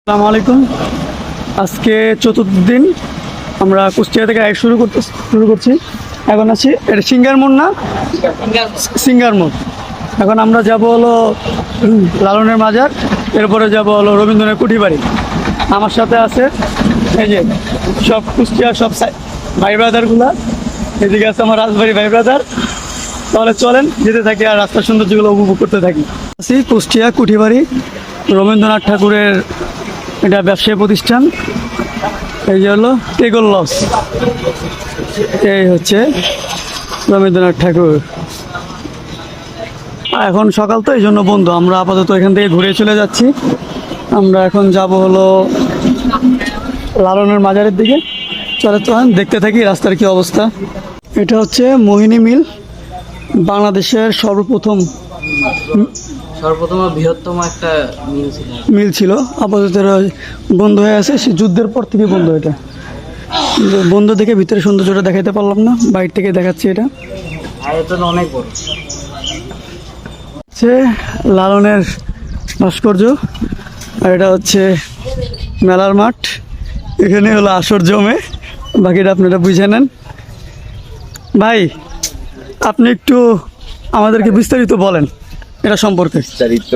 আসসালামু আলাইকুম। আজকে চতুর্থ দিন আমরা কুষ্টিয়া থেকে শুরু করছি। এখন আছি এটা সিঙ্গার মোড় না, সিঙ্গার মোড়। এখন আমরা যাব হলো লালনের মাজার, এরপরে যাব হলো রবীন্দ্রনাথ কুঠিবাড়ি। আমার সাথে আছে এই যে সব কুষ্টিয়া সব ভাই ব্রাদারগুলা, এদিকে আছে আমার রাজবাড়ি ভাই ব্রাদার। তাহলে চলেন যেতে থাকি আর রাস্তার সৌন্দর্যগুলো উপভোগ করতে থাকি। আছি কুষ্টিয়া কুঠিবাড়ি, রবীন্দ্রনাথ ঠাকুরের এটা ব্যবসায়ী প্রতিষ্ঠান। এই যে হলো টেগল লস, এই হচ্ছে রবীন্দ্রনাথ ঠাকুর। এখন সকাল তো এই জন্য বন্ধ, আমরা আপাতত এখান থেকে ঘুরে চলে যাচ্ছি। আমরা এখন যাব হলো লালনের মাজারের দিকে। চলে দেখতে থাকি রাস্তার কি অবস্থা। এটা হচ্ছে মোহিনী মিল, বাংলাদেশের সর্বপ্রথম বৃহত্তম একটা মিল ছিল। আপাতত বন্ধ হয়ে আছে, সে যুদ্ধের পর থেকে বন্ধ। এটা বন্ধ দেখে ভিতরে সৌন্দর্যটা দেখাতে পারলাম না, বাইরে থেকে দেখাচ্ছি। এটা অনেক বড় হচ্ছে লালনের ভাস্কর্য, আর এটা হচ্ছে মেলার মাঠ। এখানে হলো আসর জমে, বাকিটা আপনারা বুঝে নেন। ভাই, আপনি একটু আমাদেরকে বিস্তারিত বলেন এটা সম্পর্কে। বিস্তারিত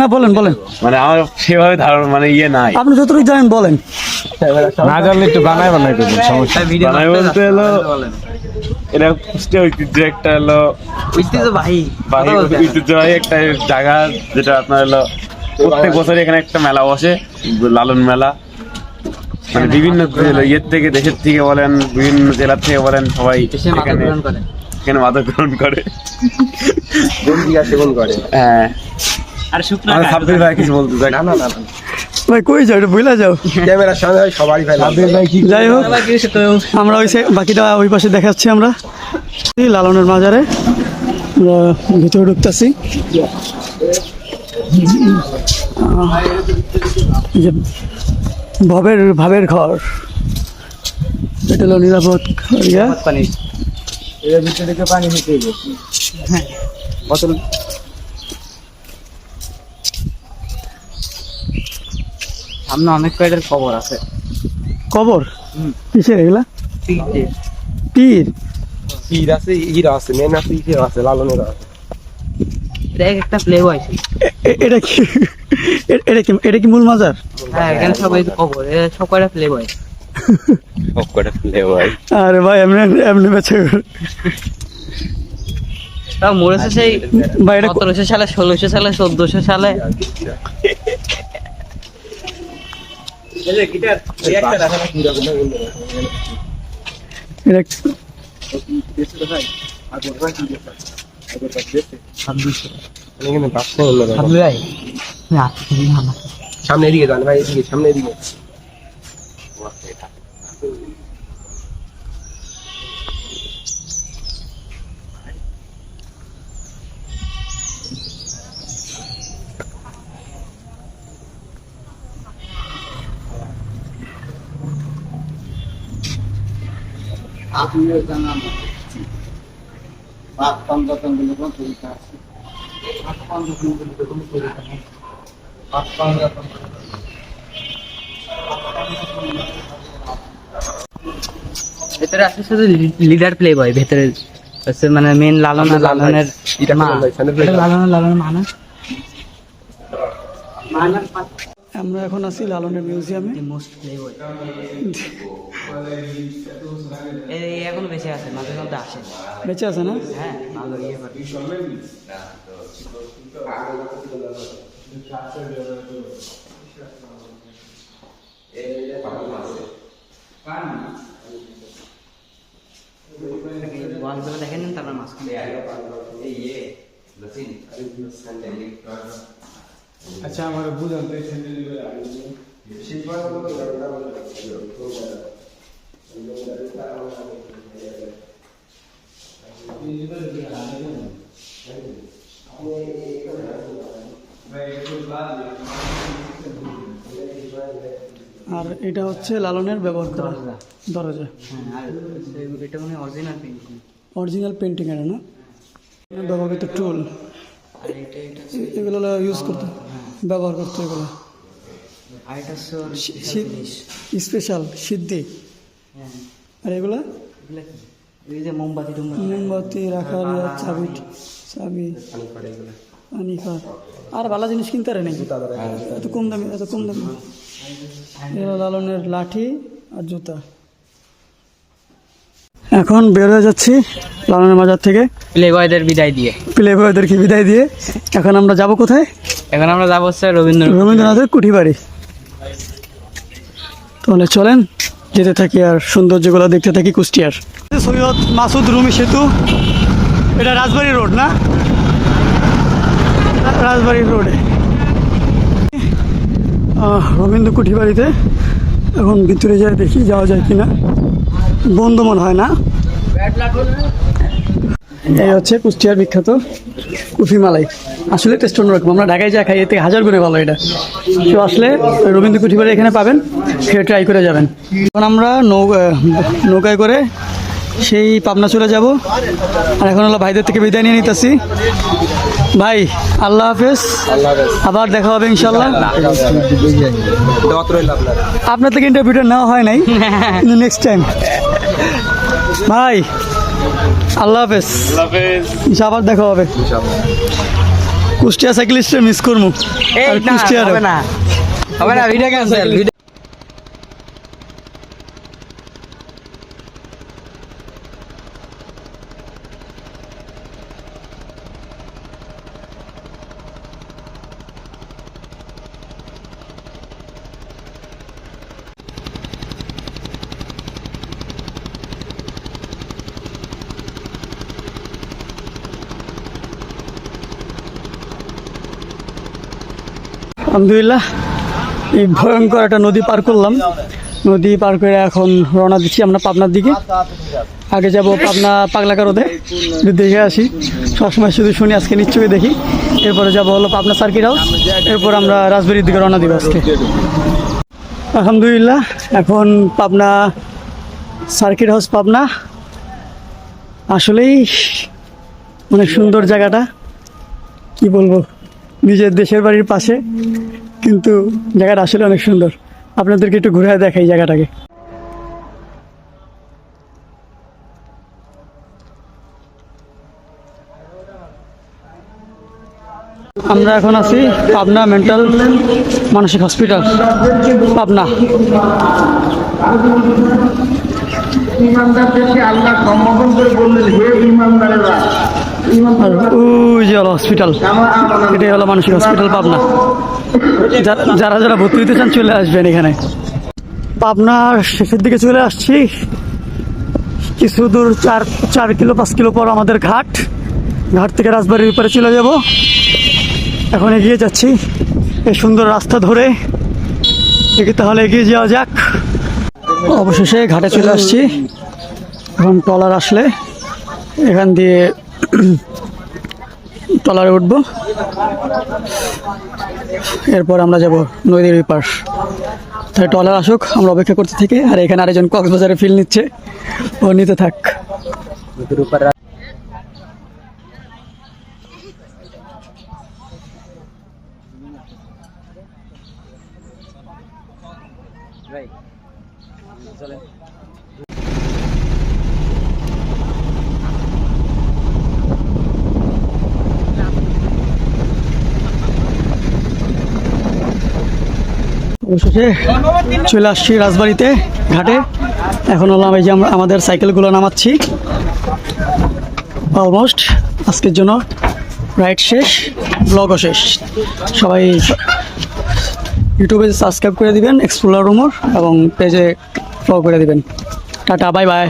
না, বলেন মানে আমার সেভাবে ধারণা মানে নাই। আপনি যতটুকু জানেন বলেন। না জানলে একটু বানাই করবেন, সমস্যা বানাই বলতে হলো এটা কুষ্টিয়া ঐতিহ্য একটা হলো ঐতিহ্যবাহী একটা জায়গা, যেটা আপনার হলো প্রত্যেক বছর এখানে একটা মেলা বসে, লালন মেলা। মানে বিভিন্ন ইয়ের থেকে, দেশের থেকে বলেন, বিভিন্ন জেলার থেকে বলেন, সবাই এখানে মাদক গ্রহণ করে। হ্যাঁ, আর সাব্বির ভাই কিছু বলতে চাই। না ভাই কই যাও, এটা ভুলে যাও। ক্যামেরার সামনে সবাই যাই হোক, আমরা ওই বাকিটা ওই পাশে দেখাচ্ছি। আমরা লালনের মাজারে আমরা ভিতরে ঢুকতেছি। ভাবের ঘর, এটা হলো নিরাপদ পানি এর ভিতরে থেকে পানি নিতে হবে। হ্যাঁ, বোতল। সামনে অনেক কয়টার কবর আছে। কবর কিসের এগুলা? পীর আছে, ইরা আছে, মেন আছে, ইরা আছে, লালনের আছে। একটা প্লে বয়। এটা কি মূল মাজার? হ্যাঁ, এখানে সবাই কবর, সব কয়টা প্লে বয়। আরে ভাই এমনি বেঁচে তাও মরেছে সেই 1700 সালে, 1600 সালে, 1400 সালে। সামনে দিকে যান ভাই, এদিকে সামনে দিকে। ভেতরে আছে শুধু লিডার প্লে বয়, ভেতরে আছে মানে মেন লালনের লালনের মানা। আমরা এখন আছি লালনের মিউজিয়ামে। মোস্ট প্লে বয় এখন বেঁচে আছে, মাঝে মধ্যে আসে। বেঁচে আছে না? হ্যাঁ, ভালো ইয়ে করে। ওয়ালগুলো দেখেন, তারপর মাঝখানে আচ্ছা, আমার বুঝান তো। আর এটা হচ্ছে লালনের ব্যবহার করা দরজা। হ্যাঁ, আর এটা মানে অরিজিনাল পেন্টিং। অরিজিনাল পেন্টিং, এটা না ব্যবহৃত টুল। এগুলো ইউজ করতে, ব্যবহার করতে এগুলো আর এটা হচ্ছে ওর স্পেশাল সিদ্ধি। আর এগুলো এগুলা কি? এই যে মোমবাতি মোমবাতি রাখার চাবি চাবি পানি খাওয়ার আর ভালো জিনিস কিনতে পারে নাকি এত কম দামি এগুলো লালনের লাঠি আর জুতা। এখন বের হয়ে যাচ্ছি লালনের বাজার থেকে প্লে বয়দের বিদায় দিয়ে। প্লে বয়দেরকে বিদায় দিয়ে এখন আমরা যাব কোথায়? এখন আমরা যাবো হচ্ছে রবীন্দ্রনাথের কুঠি বাড়ি। তাহলে চলেন যেতে থাকি আর সৌন্দর্যগুলো দেখতে থাকি কুষ্টিয়ার। সৈয়দ মাসুদ রুমি সেতু, এটা রাজবাড়ি রোড না? রাজবাড়ি রোডে রবীন্দ্র কুঠি বাড়িতে এখন ভিতরে যাই দেখি যাওয়া যায় কিনা, বন্ধ মনে হয় না। এই হচ্ছে কুষ্টিয়ার বিখ্যাত কুফি মালাই। আসলে টেস্ট অন্যরকম, আমরা ঢাকায় যা খাই এতে 1000 গুণে ভালো। এটা কেউ আসলে রবীন্দ্র কুঠি বাড়ি এখানে পাবেন, খেয়ে ট্রাই করে যাবেন। এখন আমরা নৌকায় করে সেই পাবনা চলে যাব। আর এখন হলো ভাইদের থেকে বিদায় নিয়ে নিতেছি। ভাই আল্লাহ হাফেজ, আবার দেখা হবে ইনশাল্লাহ। আপনার থেকে ইন্টারভিউটা নেওয়া হয় নাই, কিন্তু নেক্সট টাইম। ভাই আল্লাহ হাফেজ, আবার দেখা হবে। কুষ্টিয়া সাইকেলিস্টে মিস করবো। কুষ্টিয়ার হবে না ভিডিও ক্যান্সেল। আলহামদুলিল্লাহ এই ভয়ঙ্কর একটা নদী পার করলাম। নদী পার করে এখন রওনা দিচ্ছি আমরা পাবনার দিকে। আগে যাব পাবনা পাগলা কারোতে, দেখে আসি। সবসময় শুধু শুনি, আজকে নিশ্চয়ই দেখি। এরপরে যাব হলো পাবনা সার্কিট হাউস, এরপর আমরা রাজবাড়ির দিকে রওনা দিব আজকে। আলহামদুলিল্লাহ এখন পাবনা সার্কিট হাউস পাবনা। আসলেই অনেক সুন্দর জায়গাটা, কি বলবো, নিজের দেশের বাড়ির পাশে, কিন্তু জায়গাটা আসলে অনেক সুন্দর। আপনাদেরকে একটু ঘুরে দেখাই জায়গাটাকে। আমরা এখন আছি পাবনা মেন্টাল মানসিক হসপিটাল পাবনা। আর ওই যে হলো হসপিটাল, এটাই হলো মানসিক হসপিটাল পাবনা। যারা যারা ভর্তি হতে চান চলে আসবেন এখানে। পাবনার শেষের দিকে চলে আসছি। কিছু দূর 4 কিলো 5 কিলো পর আমাদের ঘাট থেকে রাজবাড়ির উপরে চলে যাব। এখন এগিয়ে যাচ্ছি এই সুন্দর রাস্তা ধরে। তাহলে এগিয়ে যাওয়া যাক। অবশেষে ঘাটে চলে আসছি। এখন ট্রলার আসলে এখান দিয়ে ট্রলারে উঠবো, এরপর আমরা যাব নদীর ওই পাশ। তাই ট্রলার আসুক, আমরা অপেক্ষা করতে থাকি। আর এখানে আরেকজন কক্সবাজারে ফিল নিচ্ছে, ও নিতে থাক। অবশেষে চলে আসছি রাজবাড়িতে ঘাটে। এখন হলো এই যে আমরা আমাদের সাইকেলগুলো নামাচ্ছি। অলমোস্ট আজকের জন্য রাইড শেষ, ব্লগও শেষ। সবাই ইউটিউবে সাবস্ক্রাইব করে দিবেন এক্সপ্লোরার রুমর, এবং পেজে ফলো করে দিবেন। Tata, bye bye.